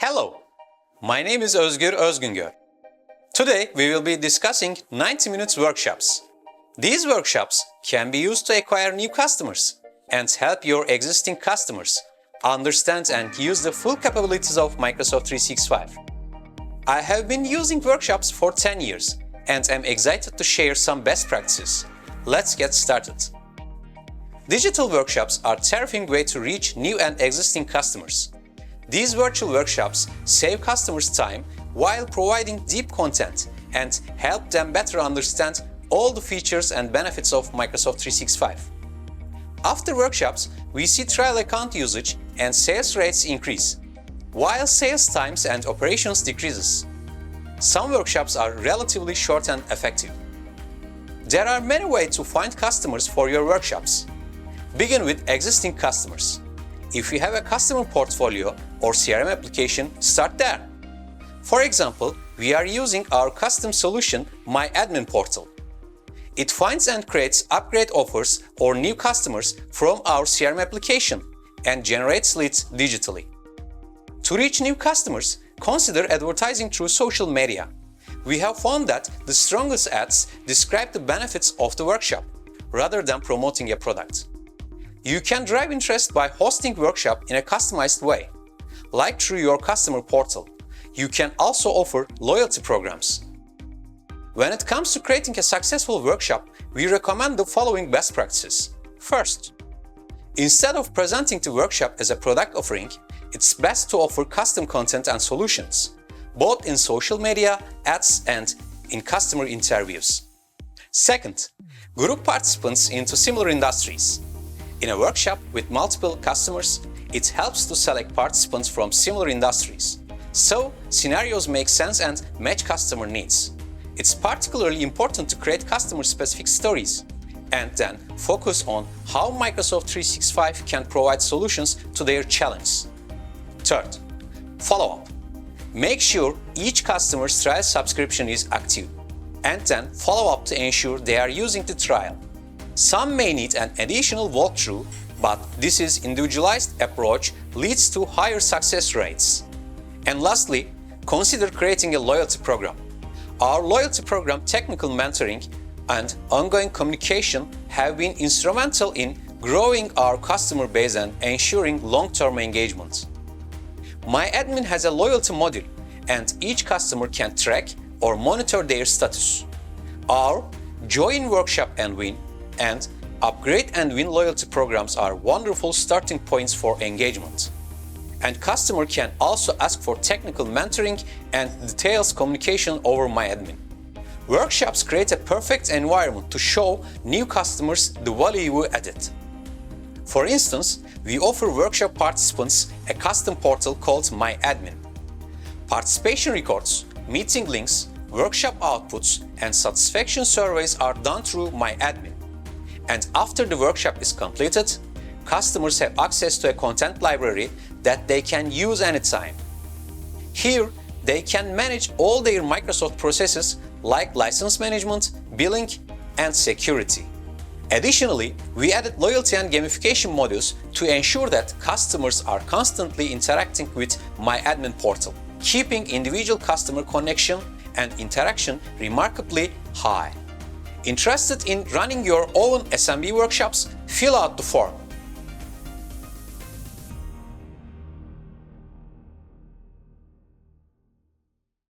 Hello, my name is Özgür Özgüngör. Today we will be discussing 90-minute workshops. These workshops can be used to acquire new customers and help your existing customers understand and use the full capabilities of Microsoft 365. I have been using workshops for 10 years and am excited to share some best practices. Let's get started. Digital workshops are a terrific way to reach new and existing customers. These virtual workshops save customers time while providing deep content and help them better understand all the features and benefits of Microsoft 365. After workshops, we see trial account usage and sales rates increase, while sales times and operations decreases. Some workshops are relatively short and effective. There are many ways to find customers for your workshops. Begin with existing customers. If you have a customer portfolio or CRM application, start there. For example, we are using our custom solution, MyAdmin portal. It finds and creates upgrade offers or new customers from our CRM application and generates leads digitally. To reach new customers, consider advertising through social media. We have found that the strongest ads describe the benefits of the workshop rather than promoting a product. You can drive interest by hosting workshop in a customized way, like through your customer portal. You can also offer loyalty programs. When it comes to creating a successful workshop, we recommend the following best practices. First, instead of presenting the workshop as a product offering, it's best to offer custom content and solutions, both in social media, ads, and in customer interviews. Second, group participants into similar industries. In a workshop with multiple customers, it helps to select participants from similar industries, so scenarios make sense and match customer needs. It's particularly important to create customer-specific stories and then focus on how Microsoft 365 can provide solutions to their challenges. Third, follow-up. Make sure each customer's trial subscription is active, and then follow up to ensure they are using the trial. Some may need an additional walkthrough, but this is individualized approach leads to higher success rates. And lastly, consider creating a loyalty program. Our loyalty program, technical mentoring, and ongoing communication have been instrumental in growing our customer base and ensuring long-term engagement. MyAdmin has a loyalty module, and each customer can track or monitor their status. Our Join Workshop and Win and Upgrade and Win loyalty programs are wonderful starting points for engagement. And customer can also ask for technical mentoring and details communication over MyAdmin. Workshops create a perfect environment to show new customers the value you added. For instance, we offer workshop participants a custom portal called MyAdmin. Participation records, meeting links, workshop outputs, and satisfaction surveys are done through MyAdmin. And after the workshop is completed, customers have access to a content library that they can use anytime. Here, they can manage all their Microsoft processes like license management, billing, and security. Additionally, we added loyalty and gamification modules to ensure that customers are constantly interacting with MyAdmin portal, keeping individual customer connection and interaction remarkably high. Interested in running your own SMB workshops? Fill out the form.